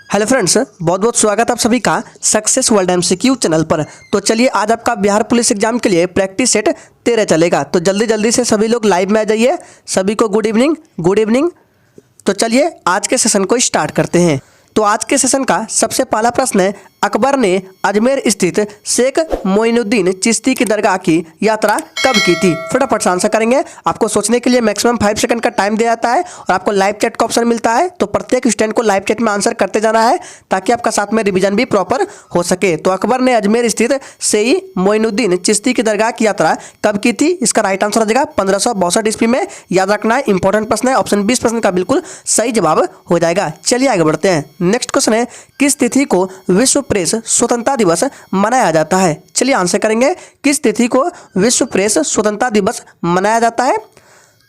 Hello friends, बहुत बहुत स्वागत आप सभी का सक्सेस वर्ल्ड एमसीक्यू चैनल पर। तो चलिए आज आपका बिहार पुलिस एग्जाम के लिए प्रैक्टिस सेट 13 चलेगा। तो जल्दी जल्दी से सभी लोग लाइव में आ जाइए। सभी को गुड इवनिंग, गुड इवनिंग। तो चलिए आज के सेशन को स्टार्ट करते हैं। तो आज के सेशन का सबसे पहला प्रश्न है, अकबर ने अजमेर स्थित शेख मोइनुद्दीन चिश्ती की दरगाह की यात्रा कब की थी? फटाफट से आंसर करेंगे। आपको सोचने के लिए मैक्सिमम 5 सेकंड का टाइम दिया जाता है और आपको लाइव चैट का ऑप्शन मिलता है। तो प्रत्येक स्टूडेंट को लाइव चैट में आंसर करते जाना है ताकि आपका साथ में रिवीजन भी प्रॉपर हो सके। तो अकबर ने अजमेर स्थित शेख मोइनुद्दीन चिश्ती की दरगाह की यात्रा कब की थी? इसका राइट आंसर आ जाएगा 1562 ईस्वी में। याद रखना है, इंपॉर्टेंट प्रश्न है। ऑप्शन 20 प्रश्न का बिल्कुल सही जवाब हो जाएगा। चलिए आगे बढ़ते हैं। नेक्स्ट क्वेश्चन है, किस तिथि को विश्व प्रेस स्वतंत्रता दिवस मनाया जाता है? चलिए आंसर करेंगे, किस तिथि को विश्व प्रेस स्वतंत्रता दिवस मनाया जाता है?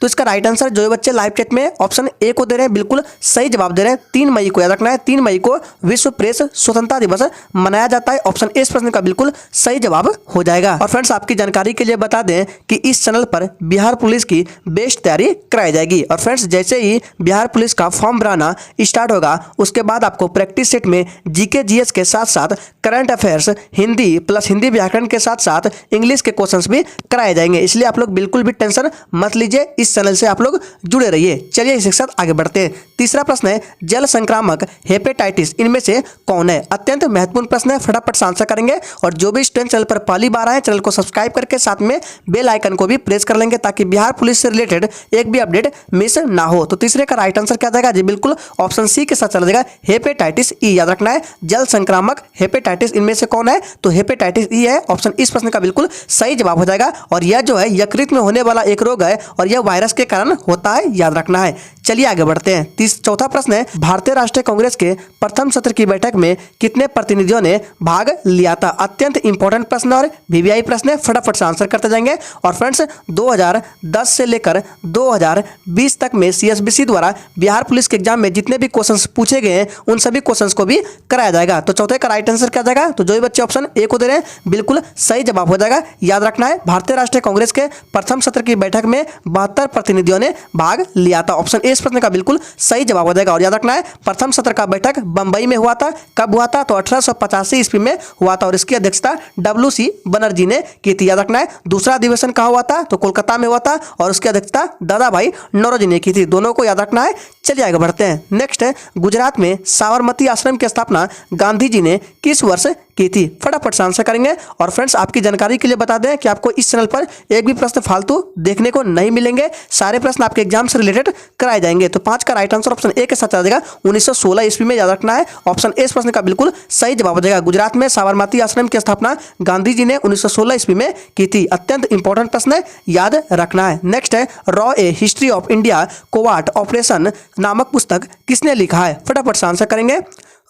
तो इसका राइट आंसर जो बच्चे लाइव चैट में ऑप्शन ए को दे रहे हैं बिल्कुल सही जवाब दे रहे हैं। 3 मई को, याद रखना है 3 मई को विश्व प्रेस स्वतंत्रता दिवस मनाया जाता है। ऑप्शन ए इस प्रश्न का बिल्कुल सही जवाब हो जाएगा। और फ्रेंड्स, आपकी जानकारी के लिए बता दें कि इस चैनल पर बिहार पुलिस की बेस्ट तैयारी कराई जाएगी। और फ्रेंड्स, जैसे ही बिहार पुलिस का फॉर्म भराना स्टार्ट होगा उसके बाद आपको प्रैक्टिस सेट में जीके जीएस के साथ साथ current affairs, Hindi plus Hindi व्याकरण के साथ साथ इंग्लिश के क्वेश्चंस भी कराए जाएंगे। इसलिए आप लोग बिल्कुल भी टेंशन मत लीजिए, इस चैनल से आप लोग जुड़े रहिए। चलिए इसके साथ आगे बढ़ते हैं। तीसरा प्रश्न है, जल संक्रामक हेपेटाइटिस इनमें से कौन है? अत्यंत महत्वपूर्ण प्रश्न है, फटाफट से आंसर करेंगे। और जो भी स्टूडेंट चैनल पर पहली बार आए, चैनल को सब्सक्राइब करके साथ में बेल आइकन को भी प्रेस कर लेंगे ताकि बिहार पुलिस से रिलेटेड एक भी अपडेट मिस ना हो। तो तीसरे का राइट आंसर क्या जाएगा जी? बिल्कुल ऑप्शन सी के साथ चला जाएगा, हेपेटाइटिस ई। याद रखना है, जल संक्रामक हेपेटाइटिस इनमें से कौन है? तो हेपेटाइटिस ई है। ऑप्शन इस प्रश्न का बिल्कुल सही जवाब हो जाएगा। और यह जो है यकृत में होने वाला एक रोग है और यह वायरस के कारण होता है, याद रखना है। चलिए आगे बढ़ते हैं। चौथा प्रश्न है, भारतीय राष्ट्रीय कांग्रेस के प्रथम सत्र की बैठक में कितने प्रतिनिधियों ने भाग लिया था? अत्यंत इंपॉर्टेंट प्रश्न और वीवीआई प्रश्न है, फटाफट से आंसर करते जाएंगे। और फ्रेंड्स, 2010 से लेकर 2020 तक में सीएसबीसी द्वारा बिहार पुलिस के एग्जाम में जितने भी क्वेश्चंस पूछे गए हैं उन सभी क्वेश्चंस को भी कराया जाएगा। तो चौथे का राइट आंसर क्या जाएगा? तो जो भी बच्चे ऑप्शन ए को दे रहे हैं बिल्कुल सही जवाब हो जाएगा। याद रखना है, भारतीय राष्ट्रीय कांग्रेस के प्रथम सत्र की बैठक में 72 प्रतिनिधियों ने भाग लिया था। ऑप्शन ए इस प्रश्न का बिल्कुल सही जवाब हो जाएगा। और याद रखना है, प्रथम सत्र का बैठक बंबई में हुआ था। कब हुआ था? तो 1885 ईस्वी में हुआ था और इसकी अध्यक्षता WC बनर्जी ने की थी। याद रखना है, दूसरा अधिवेशन कहाँ हुआ था? तो कोलकाता में हुआ था और उसकी अध्यक्षता दादा भाई नौरोजी ने की थी। दोनों को याद रखना है। चलिए आगे बढ़ते हैं। नेक्स्ट है, गुजरात में साबरमती आश्रम की स्थापना गांधी जी ने किस वर्ष की थी? फटाफट से आंसर करेंगे। और फ्रेंड्स, आपकी जानकारी के लिए बता दें कि आपको इस चैनल पर एक भी प्रश्न फालतू देखने को नहीं मिलेंगे। सारे प्रश्न आपके एग्जाम से रिलेटेड कराए जाएंगे। तो 5 का राइट आंसर ऑप्शन ए के साथ आ जाएगा, 1916 ईस्वी में। याद रखना है, ऑप्शन ए इस प्रश्न का बिल्कुल सही जवाब हो जाएगा। गुजरात में साबरमती आश्रम की स्थापना गांधी जी ने 1916 ईस्वी में की थी। अत्यंत इंपॉर्टेंट प्रश्न है, याद रखना है। नेक्स्ट है, रॉ a history of India covert operation नामक पुस्तक किसने लिखा है? फटाफट से आंसर करेंगे।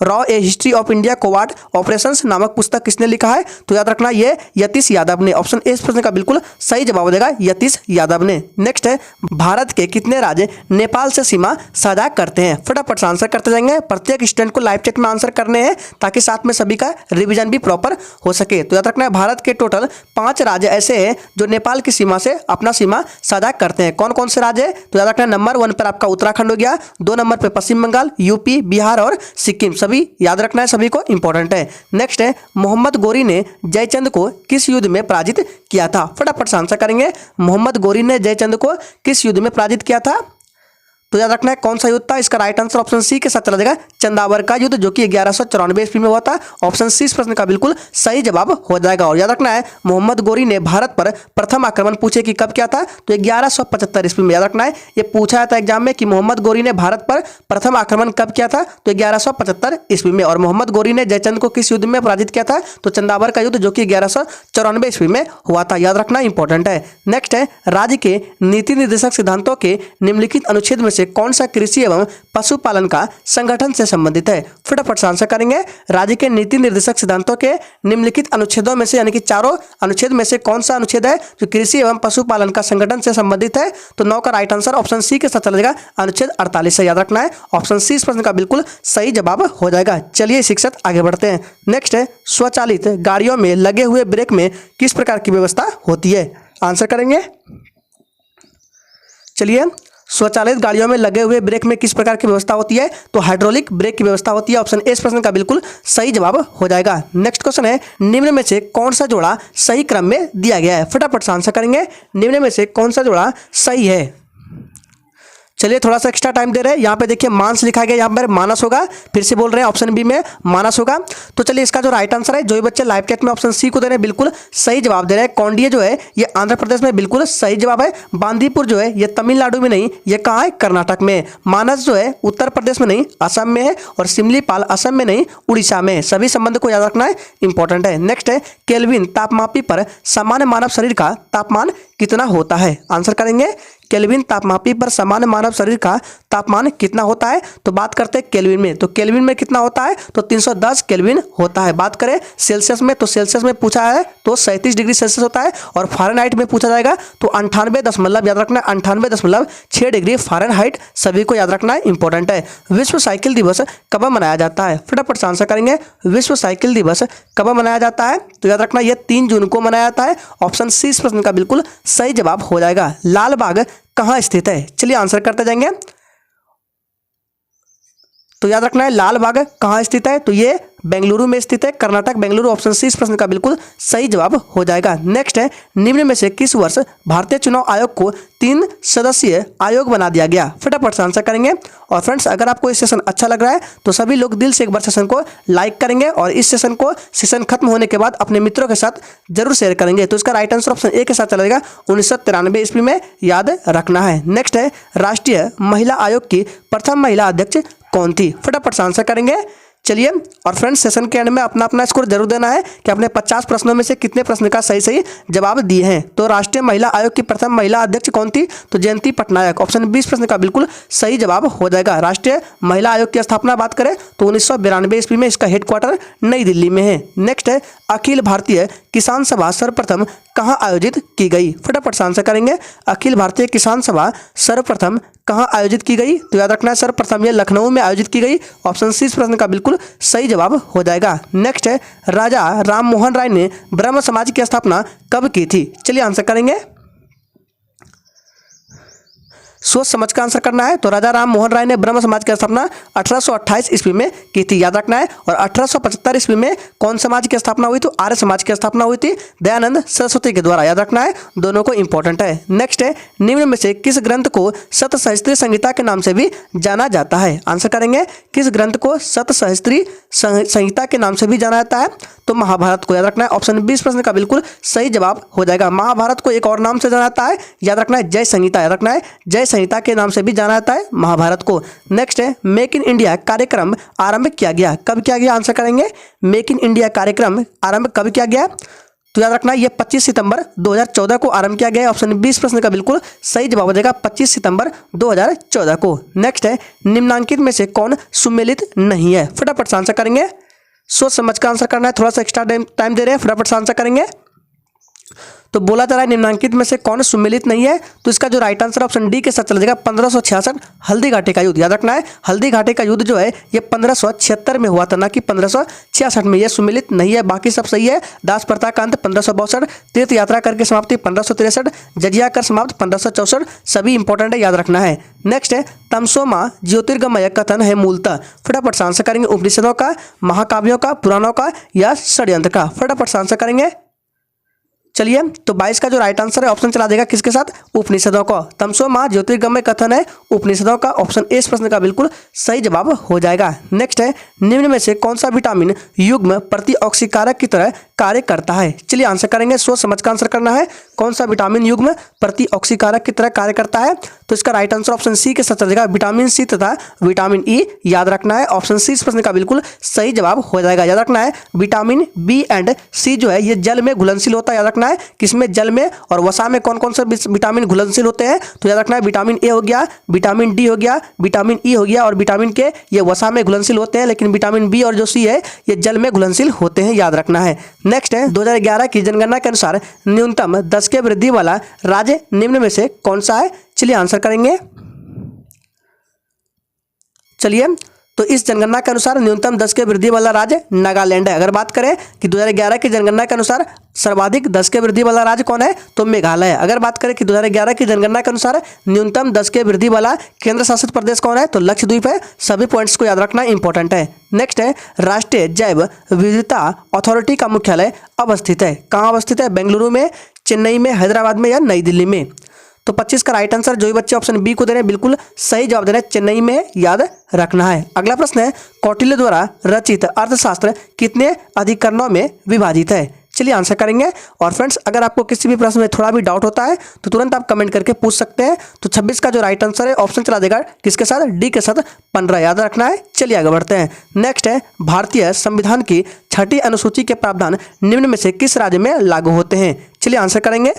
रॉ a history of India covert operations नामक पुस्तक किसने लिखा है? तो याद रखना, ये यतीश यादव ने। ऑप्शन ए इस प्रश्न का बिल्कुल सही जवाब हो जाएगा, यतीश यादव ने। नेक्स्ट है, भारत के कितने राज्य नेपाल से सीमा साझा करते हैं? फटाफट से आंसर करते जाएंगे। प्रत्येक स्टूडेंट को लाइव चैट में आंसर करने हैं ताकि साथ में सभी का रिवीजन भी प्रॉपर हो सके। तो याद रखना है, भारत के टोटल 5 राज्य ऐसे हैं जो नेपाल की सीमा से अपना सीमा साझा करते हैं। कौन कौन से राज्य है? तो याद रखना, नंबर 1 पर आपका उत्तराखंड हो गया, 2 नंबर पर पश्चिम बंगाल, यूपी, बिहार और सिक्किम। सभी याद रखना है, सभी को इंपॉर्टेंट है। नेक्स्ट है, मोहम्मद गोरी ने जयचंद को किस युद्ध में पराजित किया था? फटाफट से आंसर करेंगे। मोहम्मद गोरी ने जयचंद को किस युद्ध में पराजित किया था? तो याद रखना है, कौन सा युद्ध था? इसका राइट आंसर ऑप्शन सी के साथ चला जाएगा, चंदावर का युद्ध, जो कि 1194 ईस्वी में हुआ था। ऑप्शन सी इस प्रश्न का बिल्कुल सही जवाब हो जाएगा। और याद रखना है, मोहम्मद गोरी ने भारत पर प्रथम आक्रमण पूछे कि कब किया था? तो 1175 ईस्वी में। याद रखना है, ये पूछा था एग्जाम में कि मोहम्मद गोरी ने भारत पर प्रथम आक्रमण कब किया था? तो 1175 ईस्वी में। और मोहम्मद गोरी ने जयचंद को किस युद्ध में पराजित किया था? तो चंदावर का युद्ध, जो कि 1194 ईस्वी में हुआ था। याद रखना इंपॉर्टेंट है। नेक्स्ट है, राज्य के नीति निर्देशक सिद्धांतों के निम्नलिखित अनुच्छेद में से कौन सा कृषि एवं पशुपालन का संगठन से संबंधित है? फटाफट से आंसर करेंगे। राज्य के नीति निर्देशक सिद्धांतों के निम्नलिखित अनुच्छेदों में से, यानी कि चारों अनुच्छेद में से कौन सा अनुच्छेद है जो कृषि एवं पशुपालन का संगठन से संबंधित है? तो 9 का राइट आंसर ऑप्शन सी के साथ चला जाएगा, अनुच्छेद 48 है। याद रखना है, ऑप्शन सी इस प्रश्न का बिल्कुल सही जवाब हो जाएगा। चलिए शिक्षक आगे बढ़ते हैं। नेक्स्ट है, स्वचालित गाड़ियों में लगे हुए ब्रेक में किस प्रकार की व्यवस्था होती है? आंसर करेंगे। चलिए, स्वचालित गाड़ियों में लगे हुए ब्रेक में किस प्रकार की व्यवस्था होती है? तो हाइड्रोलिक ब्रेक की व्यवस्था होती है। ऑप्शन ए इस प्रश्न का बिल्कुल सही जवाब हो जाएगा। नेक्स्ट क्वेश्चन है, निम्न में से कौन सा जोड़ा सही क्रम में दिया गया है? फटाफट से आंसर करेंगे, निम्न में से कौन सा जोड़ा सही है? चलिए थोड़ा सा एक्स्ट्रा टाइम दे रहे हैं। यहाँ पे देखिए मानस लिखा गया, यहाँ पर मानस होगा। फिर से बोल रहे हैं, ऑप्शन बी में मानस होगा। तो चलिए इसका जो राइट आंसर है, जो भी बच्चे लाइव चैट में ऑप्शन सी को दे रहे हैं बिल्कुल सही जवाब दे रहे हैं। कौंडिया जो है ये आंध्र प्रदेश में बिल्कुल सही जवाब है। बांदीपुर जो है ये तमिलनाडु में नहीं, ये कहाँ है? कर्नाटक में। मानस जो है उत्तर प्रदेश में नहीं, असम में है। और सिमलीपाल असम में नहीं, उड़ीसा में। सभी संबंध को याद रखना है, इंपॉर्टेंट है। नेक्स्ट है, केल्विन तापमापी पर सामान्य मानव शरीर का तापमान कितना होता है? आंसर करेंगे, केल्विन तापमापी पर सामान्य मानव शरीर का तापमान कितना होता है? तो बात करते हैं केल्विन में, तो केल्विन में कितना होता है? तो 310 केल्विन होता है। बात करें सेल्सियस में, तो सेल्सियस में पूछा है तो 37 डिग्री सेल्सियस होता है। और फ़ारेनहाइट में पूछा जाएगा तो 98 याद रखना है, 98.6 डिग्री फ़ारेनहाइट। सभी को याद रखना है, इंपॉर्टेंट है। विश्व साइकिल दिवस कब मनाया जाता है? फटाफट से आंसर करेंगे, विश्व साइकिल दिवस कब मनाया जाता है? तो याद रखना ये 3 जून को मनाया जाता है। ऑप्शन सी इस प्रश्न का बिल्कुल सही जवाब हो जाएगा। लाल बाग कहाँ स्थित है? चलिए आंसर करते जाएंगे। तो याद रखना है लाल बाग कहाँ स्थित है? तो ये बेंगलुरु में स्थित है, कर्नाटक बेंगलुरु। ऑप्शन सी इस प्रश्न का बिल्कुल सही जवाब हो जाएगा। नेक्स्ट है, निम्न में से किस वर्ष भारतीय चुनाव आयोग को 3 सदस्यीय आयोग बना दिया गया? फटाफट से आंसर करेंगे। और फ्रेंड्स अगर आपको इस सेशन अच्छा लग रहा है तो सभी लोग दिल से एक बार सेशन को लाइक करेंगे और इस सेशन को सेशन खत्म होने के बाद अपने मित्रों के साथ जरूर शेयर करेंगे। तो इसका राइट आंसर ऑप्शन ए के साथ चलेगा, 1993 ईस्वी में याद रखना है। नेक्स्ट है, राष्ट्रीय महिला आयोग की प्रथम महिला अध्यक्ष कौन थी? फटाफट से आंसर करेंगे। चलिए और फ्रेंड्स सेशन के एंड में अपना अपना स्कोर जरूर देना है कि आपने 50 प्रश्नों में से कितने प्रश्न का सही जवाब दिए हैं। तो राष्ट्रीय महिला आयोग की प्रथम महिला अध्यक्ष कौन थी? तो जयंती पटनायक। ऑप्शन 20 प्रश्न का बिल्कुल सही जवाब हो जाएगा। राष्ट्रीय महिला आयोग की स्थापना बात करें तो 1992 ईस्वी में इसका हेडक्वार्टर नई दिल्ली में है। नेक्स्ट है, अखिल भारतीय किसान सभा सर्वप्रथम कहाँ आयोजित की गई? फटाफट से आंसर करेंगे, अखिल भारतीय किसान सभा सर्वप्रथम कहाँ आयोजित की गई? तो याद रखना है सर्वप्रथम ये लखनऊ में आयोजित की गई। ऑप्शन सी इस प्रश्न का बिल्कुल सही जवाब हो जाएगा। नेक्स्ट है, राजा राम मोहन राय ने ब्रह्म समाज की स्थापना कब की थी? चलिए आंसर करेंगे, सोच समझ का आंसर करना है। तो राजा राम मोहन राय ने ब्रह्म समाज की स्थापना 1828 ईस्वी में की थी, याद रखना है। और 1875 ईस्वी में कौन समाज की स्थापना हुई? तो आर्य समाज की स्थापना हुई थी दयानंद सरस्वती के द्वारा, याद रखना है। दोनों को इंपॉर्टेंट है। नेक्स्ट है, निम्न में से किस ग्रंथ को सतसहस्त्री संहिता के नाम से भी जाना जाता है? आंसर करेंगे, किस ग्रंथ को सतसहस्त्री संहिता के नाम से भी जाना जाता है? तो महाभारत को, याद रखना है। ऑप्शन 20 प्रश्न का बिल्कुल सही जवाब हो जाएगा। महाभारत को एक और नाम से जाना जाता है, याद रखना है, जय संहिता। याद रखना है, जय संहिता के नाम से भी जाना जाता है महाभारत को। नेक्स्ट है, मेक इन इंडिया कार्यक्रम आरंभ किया गया, कब किया गया? आंसर करेंगे, मेक इन इंडिया कार्यक्रम आरंभ कब किया गया? तो याद रखना ये 25 सितंबर 2014 को आरंभ किया गया है। ऑप्शन 20 प्रश्न का बिल्कुल सही जवाब हो जाएगा, 25 सितंबर 2014 को। नेक्स्ट है, निम्नांकित में से कौन सुमेलित नहीं है? फटाफट से आंसर करेंगे, सोच समझ का आंसर करना है। थोड़ा सा एक्स्ट्रा टाइम दे रहे हैं, फटाफट से आंसर करेंगे। तो बोला जा रहा है निम्नांकित में से कौन सुमेलित नहीं है? तो इसका जो राइट आंसर ऑप्शन डी के साथ चला जाएगा, 1566 हल्दी घाटी का युद्ध। याद रखना है, हल्दी घाटी का युद्ध जो है ये 1576 में हुआ था, ना कि 1566 में। ये सुमेलित नहीं है, बाकी सब सही है। दास प्रथा का अंत 1562, तीर्थ यात्रा करके समाप्ति 1563, जजिया कर समाप्त 1564। सभी इंपॉर्टेंट है, याद रखना है। नेक्स्ट है, तमसोमा ज्योतिर्गमय कथन है मूलतः। फटाफट से आंसर करेंगे, उपनिषदों का, महाकाव्यों का, पुराणों का या षड्यंत्र का? फटाफट से आंसर करेंगे। चलिए तो 22 का जो राइट आंसर है ऑप्शन चला देगा किसके साथ? उपनिषदों को। तमसो माह ज्योतिर्गमय कथन है उपनिषदों का। ऑप्शन ए इस प्रश्न का बिल्कुल सही जवाब हो जाएगा। नेक्स्ट है, निम्न में से कौन सा विटामिन युग्म प्रतिऑक्सीकारक की तरह कार्य करता है? चलिए आंसर करेंगे, सोच समझ का आंसर करना है। कौन सा विटामिन युग्म प्रतिऑक्सीकारक की तरह कार्य करता है? तो इसका राइट आंसर ऑप्शन सी के साथ चलेगा, विटामिन सी तथा विटामिन ई। याद रखना है, ऑप्शन सी इस प्रश्न का बिल्कुल सही जवाब हो जाएगा। याद रखना है, विटामिन बी एंड सी जो है ये जल में घुलनशील होता है। याद रखना है, किसमें? जल में। और वसा में कौन कौन से विटामिन घुलनशील होते हैं? तो याद रखना है, विटामिन ए हो गया, विटामिन डी हो गया, विटामिन ई हो गया और विटामिन के ये वसा में घुलनशील होते हैं, लेकिन विटामिन बी और जो सी है ये जल में घुलनशील होते हैं। याद रखना है। नेक्स्ट है, 2011 की जनगणना के अनुसार न्यूनतम 10 के वृद्धि वाला राज्य निम्न में से कौन सा है? चलिए आंसर करेंगे। चलिए तो इस जनगणना के अनुसार न्यूनतम 10 के वृद्धि वाला राज्य नागालैंड है। अगर बात करें कि 2011 की जनगणना के अनुसार सर्वाधिक 10 के वृद्धि वाला राज्य कौन है, तो मेघालय है। अगर बात करें कि 2011 की जनगणना के अनुसार न्यूनतम 10 के वृद्धि वाला केंद्र शासित प्रदेश कौन है, तो लक्षद्वीप है। सभी पॉइंट्स को याद रखना इंपॉर्टेंट है। नेक्स्ट है राष्ट्रीय जैव विविधता अथॉरिटी का मुख्यालय अवस्थित है। कहाँ अवस्थित है? बेंगलुरु में, चेन्नई में, हैदराबाद में या नई दिल्ली में। तो 25 का राइट आंसर जो भी बच्चे ऑप्शन बी को दे रहे हैं बिल्कुल सही जवाब दे रहे हैं, चेन्नई में याद रखना है। अगला प्रश्न है कौटिल्य द्वारा रचित अर्थशास्त्र कितने अधिकरणों में विभाजित है? चलिए आंसर करेंगे। और फ्रेंड्स अगर आपको किसी भी प्रश्न में थोड़ा भी डाउट होता है तो तुरंत आप कमेंट करके पूछ सकते हैं। तो 26 का जो राइट आंसर है ऑप्शन चला देगा किसके साथ? डी के साथ, 15 याद रखना है। चलिए आगे बढ़ते हैं। नेक्स्ट है भारतीय संविधान की 6ठी अनुसूची के प्रावधान निम्न में से किस राज्य में लागू होते हैं? चलिए आंसर करेंगे।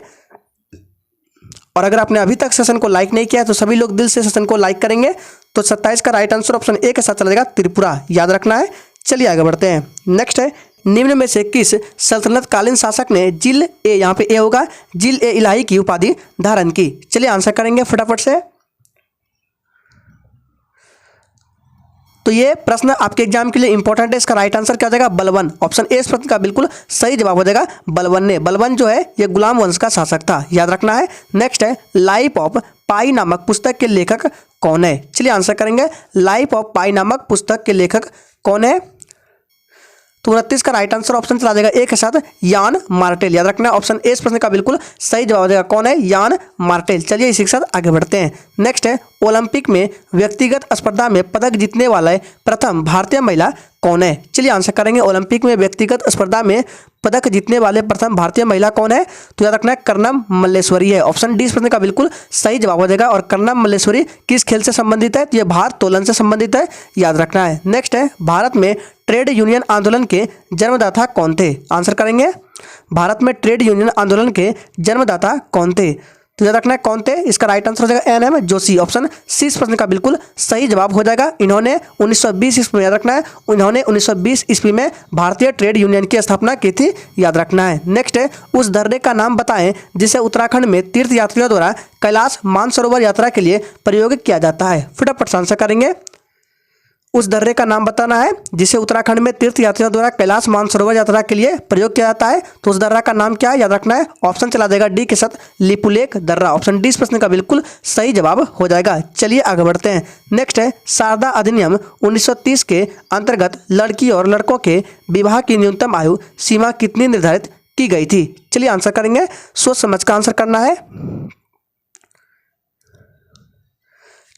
और अगर आपने अभी तक सेशन को लाइक नहीं किया है तो सभी लोग दिल से सेशन को लाइक करेंगे। तो 27 का राइट आंसर ऑप्शन ए के साथ चला जाएगा त्रिपुरा, याद रखना है। चलिए आगे बढ़ते हैं। नेक्स्ट है निम्न में से किस सल्तनत कालीन शासक ने जिल ए, यहाँ पे ए होगा, जिल ए इलाही की उपाधि धारण की? चलिए आंसर करेंगे फटाफट से। तो ये प्रश्न आपके एग्जाम के लिए इंपॉर्टेंट है। इसका राइट आंसर क्या हो जाएगा? बलबन। ऑप्शन ए इस प्रश्न का बिल्कुल सही जवाब हो जाएगा बलबन ने। बलबन जो है ये गुलाम वंश का शासक था, याद रखना है। नेक्स्ट है लाइफ ऑफ पाई नामक पुस्तक के लेखक कौन है? चलिए आंसर करेंगे। लाइफ ऑफ पाई नामक पुस्तक के लेखक कौन है? तो 29 का राइट आंसर ऑप्शन चला जाएगा ए के साथ यान मार्टेल, याद रखना है। ऑप्शन ए इस प्रश्न का बिल्कुल सही जवाब हो जाएगा। कौन है? यान मार्टेल। चलिए इसी के साथ आगे बढ़ते हैं। नेक्स्ट है ओलंपिक में व्यक्तिगत स्पर्धा में पदक जीतने वाला प्रथम भारतीय महिला कौन है? चलिए आंसर करेंगे। ओलंपिक में व्यक्तिगत स्पर्धा में पदक जीतने वाले प्रथम भारतीय महिला कौन है? तो याद रखना है कर्णम मल्लेश्वरी है। ऑप्शन डी इस प्रश्न का बिल्कुल सही जवाब हो जाएगा। और कर्णम मल्लेश्वरी किस खेल से संबंधित है? तो ये भारोत्तोलन से संबंधित है, याद रखना है। नेक्स्ट है भारत में ट्रेड यूनियन आंदोलन के जन्मदाता कौन थे? आंसर करेंगे। भारत में ट्रेड यूनियन आंदोलन के जन्मदाता कौन थे? तो याद रखना है कौन थे। इसका राइट आंसर हो जाएगा एन.एम. जोशी। ऑप्शन सी इस प्रश्न का बिल्कुल सही जवाब हो जाएगा। इन्होंने 1920 ईस्वी में, याद रखना है, इन्होंने 1920 ईस्वी में भारतीय ट्रेड यूनियन की स्थापना की थी, याद रखना है। नेक्स्ट है उस दर्रे का नाम बताएं जिसे उत्तराखंड में तीर्थ यात्रियों द्वारा कैलाश मानसरोवर यात्रा के लिए प्रयोग किया जाता है? फटाफट आंसर करेंगे। उस दर्रे का नाम बताना है जिसे उत्तराखंड में तीर्थ यात्रियों द्वारा कैलाश मानसरोवर यात्रा के लिए प्रयोग किया जाता है। तो उस दर्रा का नाम क्या है? याद रखना है। ऑप्शन चला जाएगा डी के साथ लिपुलेख दर्रा। ऑप्शन डी इस प्रश्न का बिल्कुल सही जवाब हो जाएगा। चलिए आगे बढ़ते हैं। नेक्स्ट है शारदा अधिनियम 1930 के अंतर्गत लड़की और लड़कों के विवाह की न्यूनतम आयु सीमा कितनी निर्धारित की गई थी? चलिए आंसर करेंगे। सोच समझ का आंसर करना है।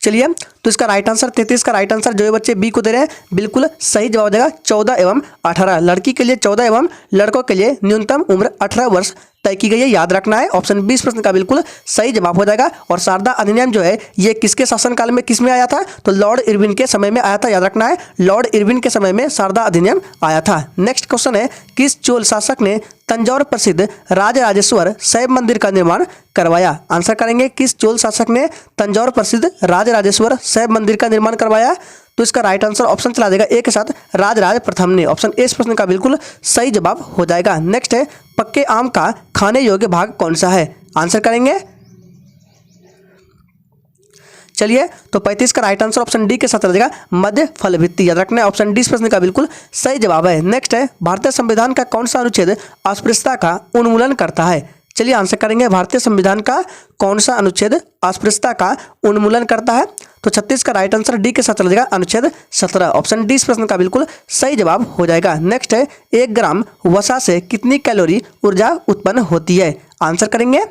चलिए तो इसका राइट आंसर 33 का राइट आंसर जो ये बच्चे बी को दे रहे हैं बिल्कुल सही जवाब हो जाएगा 14 एवं 18। लड़की के लिए 14 एवं लड़कों के लिए न्यूनतम उम्र 18 वर्ष तय की गई है, याद रखना है। ऑप्शन 20 प्रश्न का बिल्कुल सही जवाब हो जाएगा। और शारदा अधिनियम जो है ये किसके शासनकाल में किस में आया था? तो लॉर्ड इरविन के समय में आया था, याद रखना है। लॉर्ड इरविन के समय में शारदा अधिनियम आया था। नेक्स्ट क्वेश्चन है किस चोल शासक ने तंजौर प्रसिद्ध राजराजेश्वर शैव मंदिर का निर्माण करवाया? आंसर करेंगे। किस चोल शासक ने तंजौर प्रसिद्ध राजराजेश्वर शैव मंदिर का निर्माण करवाया? तो इसका राइट आंसर ऑप्शन चला देगा ए के साथ राजराज प्रथम ने। ऑप्शन ए इस प्रश्न का बिल्कुल सही जवाब हो जाएगा। नेक्स्ट है पक्के आम का खाने योग्य भाग कौन सा है? आंसर करेंगे। चलिए तो 35 का राइट आंसर ऑप्शन डी के साथ चला जाएगा मध्य फल भित्ति, याद रखना है। ऑप्शन डी इस प्रश्न का बिल्कुल सही जवाब है। नेक्स्ट है भारतीय संविधान का कौन सा अनुच्छेद अस्पृश्यता का उन्मूलन करता है? चलिए आंसर करेंगे। भारतीय संविधान का कौन सा अनुच्छेद अस्पृश्यता का उन्मूलन करता है? तो 36 का राइट आंसर डी के साथ चला जाएगा अनुच्छेद 17। ऑप्शन डी इस प्रश्न का बिल्कुल सही जवाब हो जाएगा। नेक्स्ट है 1 ग्राम वसा से कितनी कैलोरी ऊर्जा उत्पन्न होती है? आंसर करेंगे।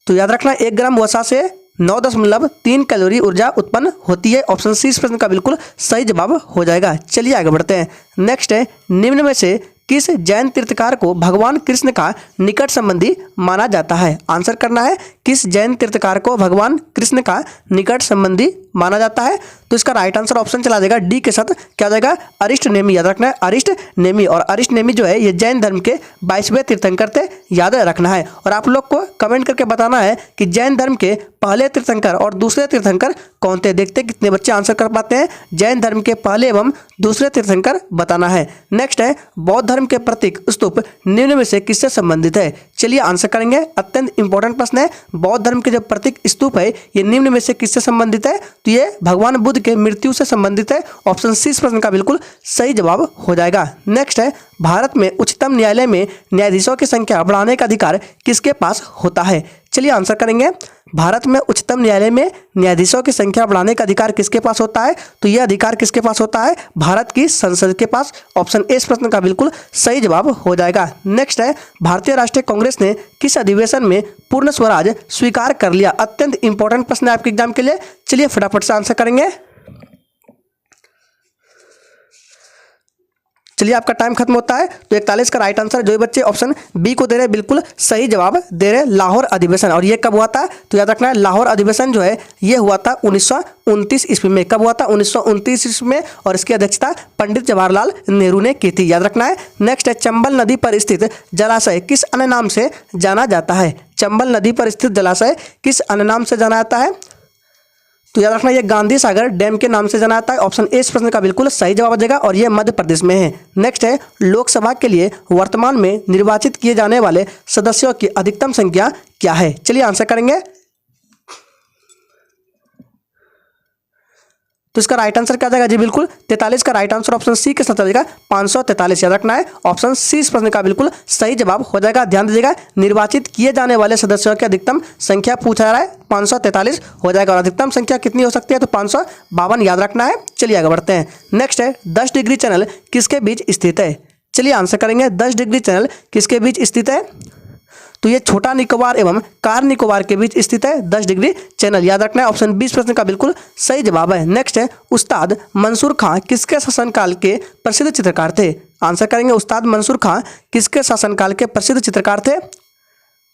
तो याद रखना 1 ग्राम वसा से 9.3 कैलोरी ऊर्जा उत्पन्न होती है। ऑप्शन सी इस प्रश्न का बिल्कुल सही जवाब हो जाएगा। चलिए आगे बढ़ते हैं। नेक्स्ट है निम्न में से किस जैन तीर्थकार को भगवान कृष्ण का निकट संबंधी माना जाता है? आंसर करना है। किस जैन तीर्थकार को भगवान कृष्ण का निकट संबंधी माना जाता है? तो इसका राइट आंसर ऑप्शन चला देगा डी के साथ क्या हो जाएगा अरिष्ट नेमी, याद रखना है अरिष्ट नेमी। और अरिष्ट नेमी जो है ये जैन धर्म के 22वें तीर्थंकर थे, याद रखना है। और आप लोग को कमेंट करके बताना है कि जैन धर्म के पहले तीर्थंकर और दूसरे तीर्थंकर कौन थे। देखते कितने बच्चे आंसर कर पाते हैं। जैन धर्म के पहले एवं दूसरे तीर्थंकर बताना है। नेक्स्ट है बौद्ध धर्म के प्रतीक स्तूप निम्न में से किससे संबंधित है? चलिए आंसर करेंगे। अत्यंत इंपॉर्टेंट प्रश्न है। बौद्ध धर्म के जो प्रतीक स्तूप है ये निम्न में से किससे संबंधित है? तो ये भगवान बुद्ध के मृत्यु से संबंधित है। ऑप्शन सी इस प्रश्न का बिल्कुल सही जवाब हो जाएगा। नेक्स्ट है, भारत में उच्चतम न्यायालय में न्यायाधीशों की संख्या बढ़ाने का अधिकार किसके पास होता है? चलिए आंसर करेंगे। भारत में उच्चतम न्यायालय में न्यायाधीशों की संख्या बढ़ाने का अधिकार किसके पास होता है? तो यह अधिकार किसके पास होता है? भारत की संसद के पास। ऑप्शन ए इस प्रश्न का बिल्कुल सही जवाब हो जाएगा। नेक्स्ट है, भारतीय राष्ट्रीय कांग्रेस ने किस अधिवेशन में पूर्ण स्वराज स्वीकार कर लिया? अत्यंत इंपॉर्टेंट प्रश्न है आपके एग्जाम के लिए। चलिए फटाफट से आंसर करेंगे। चलिए आपका टाइम खत्म होता है। तो 41 का राइट आंसर जो बच्चे ऑप्शन बी को दे रहे हैं बिल्कुल सही जवाब दे रहे हैं, लाहौर अधिवेशन। और ये कब हुआ था? तो याद रखना है लाहौर अधिवेशन जो है ये हुआ था 1929 ईस्वी में। कब हुआ था? 1929 ईस्वी में। और इसकी अध्यक्षता पंडित जवाहरलाल नेहरू ने की थी, याद रखना है। नेक्स्ट है, चंबल नदी पर स्थित जलाशय किस अन्य नाम से जाना जाता है? चंबल नदी पर स्थित जलाशय किस अन्य नाम से जाना जाता है? तो याद रखना ये गांधी सागर डैम के नाम से जाना जाता है। ऑप्शन ए इस प्रश्न का बिल्कुल सही जवाब हो जाएगा और ये मध्य प्रदेश में है। नेक्स्ट है, लोकसभा के लिए वर्तमान में निर्वाचित किए जाने वाले सदस्यों की अधिकतम संख्या क्या है? चलिए आंसर करेंगे। तो इसका राइट आंसर क्या जाएगा जी? बिल्कुल 43 का राइट आंसर ऑप्शन सी के साथ जाएगा 543। याद रखना है ऑप्शन सी इस प्रश्न का बिल्कुल सही जवाब हो जाएगा। ध्यान दीजिएगा, निर्वाचित किए जाने वाले सदस्यों की अधिकतम संख्या पूछा जा रहा है, 543 हो जाएगा। और अधिकतम संख्या कितनी हो सकती है? तो 552 याद रखना है। चलिए आगे बढ़ते हैं। नेक्स्ट है, 10 डिग्री चैनल किसके बीच स्थित है? चलिए आंसर करेंगे। 10 डिग्री चैनल किसके बीच स्थित है? तो ये छोटा निकोबार एवं कार निकोबार के बीच स्थित है 10 डिग्री चैनल। याद रखना है ऑप्शन 20 प्रश्न का बिल्कुल सही जवाब है। नेक्स्ट है, उस्ताद मंसूर खां किसके शासनकाल के प्रसिद्ध चित्रकार थे? आंसर करेंगे, उस्ताद मंसूर खां किसके शासनकाल के प्रसिद्ध चित्रकार थे?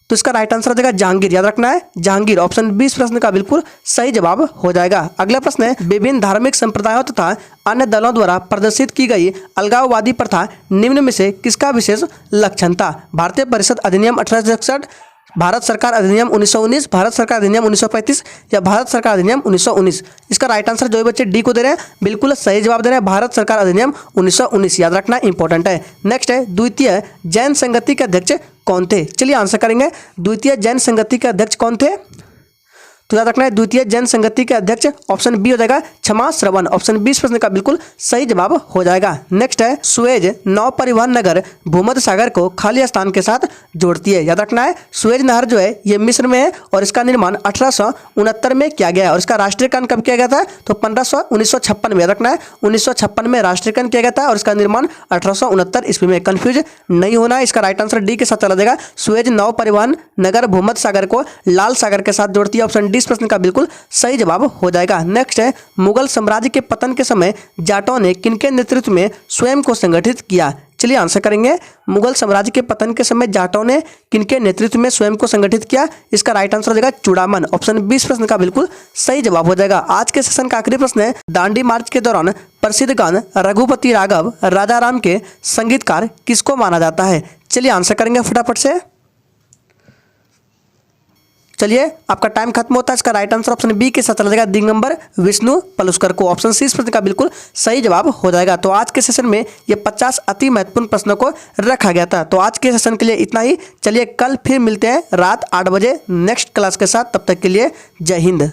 तो इसका राइट आंसर हो जाएगा जहांगीर। याद रखना है जहांगीर। ऑप्शन 20 प्रश्न का बिल्कुल सही जवाब हो जाएगा। अगला प्रश्न है, विभिन्न धार्मिक संप्रदायों तथा अन्य दलों द्वारा प्रदर्शित की गई अलगाववादी प्रथा निम्न में से किसका विशेष लक्षण था? भारतीय परिषद अधिनियम 1861, भारत सरकार अधिनियम 1919, भारत सरकार अधिनियम 1935 या भारत सरकार अधिनियम 1919? इसका राइट आंसर जो बच्चे डी को दे रहे हैं बिल्कुल सही जवाब दे रहे हैं, भारत सरकार अधिनियम 1919। याद रखना इंपॉर्टेंट है। नेक्स्ट है, द्वितीय जैन संगति के अध्यक्ष कौन थे? चलिए आंसर करेंगे। द्वितीय जैन संगति के अध्यक्ष कौन थे? तो याद रखना है द्वितीय जैन संगति के अध्यक्ष ऑप्शन बी हो जाएगा क्षमा श्रवण। ऑप्शन 20 प्रश्न का बिल्कुल सही जवाब हो जाएगा। नेक्स्ट है, सुएज नौ परिवहन नगर भूमध्य सागर को खाली स्थान के साथ जोड़ती है। याद रखना है सुएज नहर जो है ये मिस्र में है और इसका निर्माण 1869 में किया गया है। और इसका राष्ट्रीयकरण कब किया गया था? तो 1956 में। याद रखना है 1956 में राष्ट्रीयकरण किया गया था और इसका निर्माण 1869 ईस्वी में। कंफ्यूज नहीं होना है, इसका राइट आंसर डी के साथ चला जाएगा। सुएज नौ परिवहन नगर भूमध्य सागर को लाल सागर के साथ जोड़ती है। ऑप्शन इस प्रश्न का बिल्कुल सही जवाब हो जाएगा। नेक्स्ट है, मुगल साम्राज्य के पतन के समय जाटों ने किनके नेतृत्व में स्वयं को संगठित किया? चलिए आंसर करेंगे। मुगल साम्राज्य के पतन के समय जाटों ने किनके नेतृत्व में स्वयं को संगठित किया? इसका राइट आंसर हो जाएगा चूड़ामन। ऑप्शन 20 प्रश्न का बिल्कुल सही जवाब हो जाएगा। आज के सेशन का आखिरी प्रश्न है, दांडी मार्च के दौरान प्रसिद्ध गान रघुपति राघव राजा राम के संगीतकार किसको माना जाता है? चलिए आंसर करेंगे फटाफट से। चलिए आपका टाइम खत्म होता है। इसका राइट आंसर ऑप्शन बी के साथ चला जाएगा दिगंबर विष्णु पलुस्कर को। ऑप्शन सी इस प्रश्न का बिल्कुल सही जवाब हो जाएगा। तो आज के सेशन में ये 50 अति महत्वपूर्ण प्रश्नों को रखा गया था। तो आज के सेशन के लिए इतना ही। चलिए कल फिर मिलते हैं रात 8 बजे नेक्स्ट क्लास के साथ। तब तक के लिए जय हिंद।